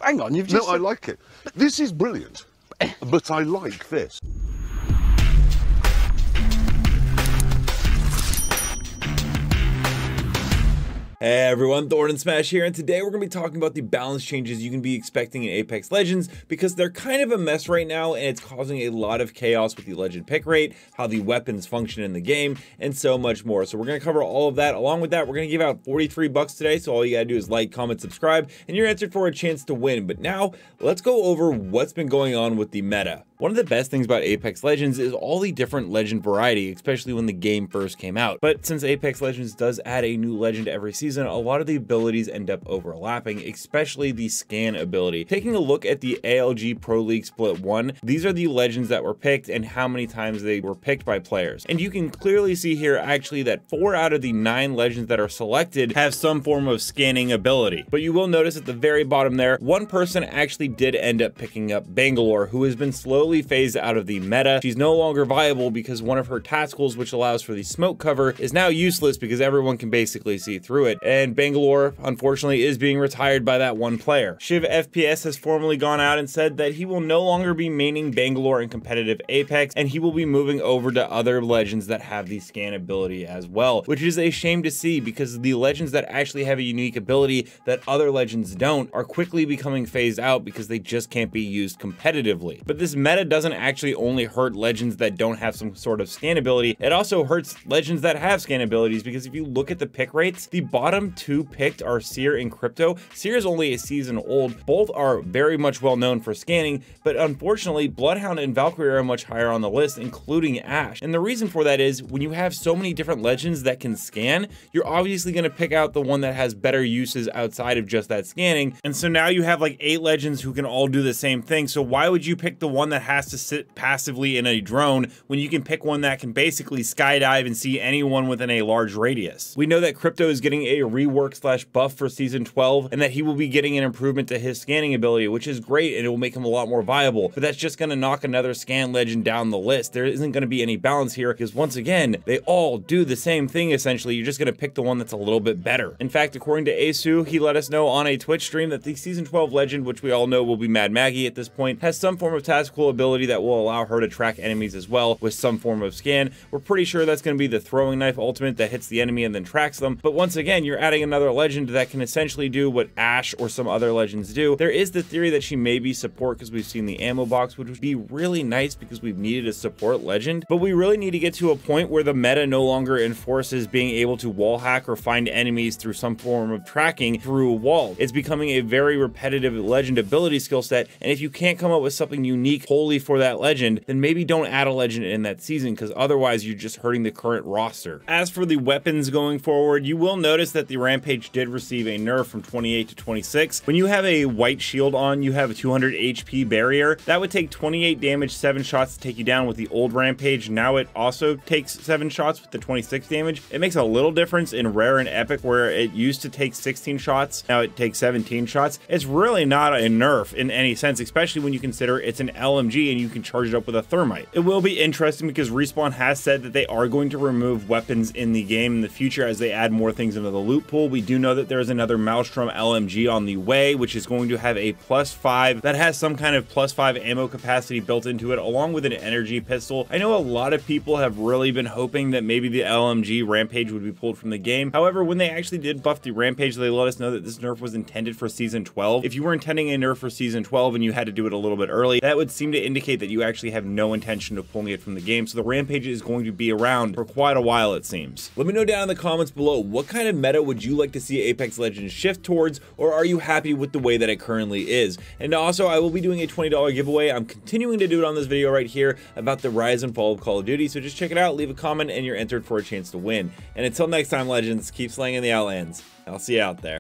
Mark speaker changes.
Speaker 1: Hang on, you've just...
Speaker 2: No, I like it. This is brilliant, but I like this.
Speaker 3: Hey everyone, Thorn and Smash here, and today we're going to be talking about the balance changes you can be expecting in Apex Legends because they're kind of a mess right now and it's causing a lot of chaos with the legend pick rate, how the weapons function in the game, and so much more. So we're going to cover all of that. Along with that, we're going to give out 43 bucks today, so all you got to do is like, comment, subscribe, and you're entered for a chance to win. But now, let's go over what's been going on with the meta. One of the best things about Apex Legends is all the different legend variety, especially when the game first came out. But since Apex Legends does add a new legend every season, a lot of the abilities end up overlapping, especially the scan ability. Taking a look at the ALG Pro League Split 1, these are the legends that were picked and how many times they were picked by players. And you can clearly see here actually that 4 out of the 9 legends that are selected have some form of scanning ability. But you will notice at the very bottom there, one person actually did end up picking up Bangalore, who has been slowly phased out of the meta. She's no longer viable because one of her tacticals, which allows for the smoke cover, is now useless because everyone can basically see through it. And Bangalore, unfortunately, is being retired by that one player. ShivFps has formally gone out and said that he will no longer be maining Bangalore in competitive Apex, and he will be moving over to other legends that have the scan ability as well, which is a shame to see because the legends that actually have a unique ability that other legends don't are quickly becoming phased out because they just can't be used competitively. But this meta doesn't actually only hurt legends that don't have some sort of scan ability, it also hurts legends that have scan abilities because if you look at the pick rates, the bottom 2 picked are Seer and Crypto. Seer is only a season old. Both are very much well known for scanning, but unfortunately Bloodhound and Valkyrie are much higher on the list, including Ashe. And the reason for that is when you have so many different legends that can scan, you're obviously going to pick out the one that has better uses outside of just that scanning. And so now you have like 8 legends who can all do the same thing. So why would you pick the one that has to sit passively in a drone when you can pick one that can basically skydive and see anyone within a large radius? We know that Crypto is getting a rework / buff for season 12 and that he will be getting an improvement to his scanning ability, which is great and it will make him a lot more viable, but that's just going to knock another scan legend down the list. There isn't going to be any balance here because once again, they all do the same thing essentially. You're just going to pick the one that's a little bit better. In fact, according to Asu, he let us know on a Twitch stream that the season 12 legend, which we all know will be Mad Maggie at this point, has some form of tactical ability that will allow her to track enemies as well with some form of scan. We're pretty sure that's going to be the throwing knife ultimate that hits the enemy and then tracks them. But once again, you're adding another legend that can essentially do what Ashe or some other legends do. There is the theory that she may be support because we've seen the ammo box, which would be really nice because we've needed a support legend. But we really need to get to a point where the meta no longer enforces being able to wall hack or find enemies through some form of tracking through a wall. It's becoming a very repetitive legend ability skill set, and if you can't come up with something unique wholly for that legend, then maybe don't add a legend in that season because otherwise you're just hurting the current roster. As for the weapons going forward, you will notice that the Rampage did receive a nerf from 28 to 26. When you have a white shield on, you have a 200 HP barrier. That would take 28 damage, 7 shots to take you down with the old Rampage. Now it also takes 7 shots with the 26 damage. It makes a little difference in Rare and Epic where it used to take 16 shots, now it takes 17 shots. It's really not a nerf in any sense, especially when you consider it's an LMG and you can charge it up with a thermite. It will be interesting because Respawn has said that they are going to remove weapons in the game in the future as they add more things into the loot pool. We do know that there is another Maelstrom LMG on the way, which is going to have a +5 that has some kind of +5 ammo capacity built into it, along with an energy pistol. I know a lot of people have really been hoping that maybe the LMG Rampage would be pulled from the game. However, when they actually did buff the Rampage, they let us know that this nerf was intended for season 12. If you were intending a nerf for season 12 and you had to do it a little bit early, that would seem to indicate that you actually have no intention of pulling it from the game. So the Rampage is going to be around for quite a while, it seems. Let me know down in the comments below, what kind of meta would you like to see Apex Legends shift towards, or are you happy with the way that it currently is? And also, I will be doing a $20 giveaway. I'm continuing to do it on this video right here about the rise and fall of Call of Duty. So just check it out, leave a comment, and you're entered for a chance to win. And until next time, Legends, keep slaying in the Outlands. I'll see you out there.